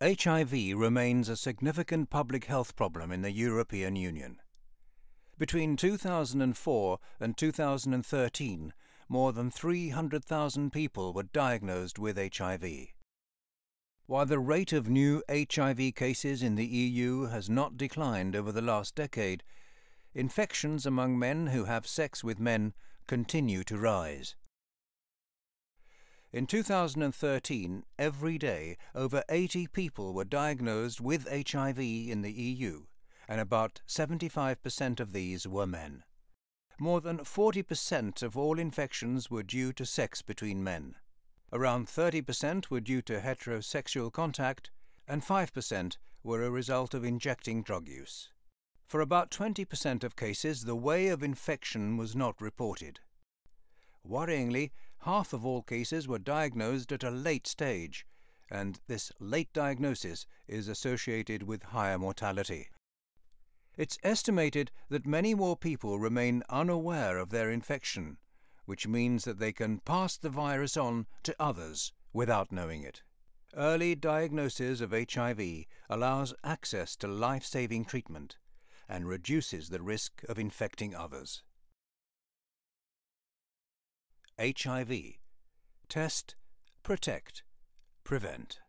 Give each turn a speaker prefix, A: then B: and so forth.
A: HIV remains a significant public health problem in the European Union. Between 2004 and 2013, more than 300,000 people were diagnosed with HIV. While the rate of new HIV cases in the EU has not declined over the last decade, infections among men who have sex with men continue to rise. In 2013, every day, over 80 people were diagnosed with HIV in the EU, and about 75% of these were men. More than 40% of all infections were due to sex between men. Around 30% were due to heterosexual contact, and 5% were a result of injecting drug use. For about 20% of cases, the way of infection was not reported. Worryingly, half of all cases were diagnosed at a late stage, and this late diagnosis is associated with higher mortality. It's estimated that many more people remain unaware of their infection, which means that they can pass the virus on to others without knowing it. Early diagnosis of HIV allows access to life-saving treatment and reduces the risk of infecting others. HIV. Test, protect, prevent.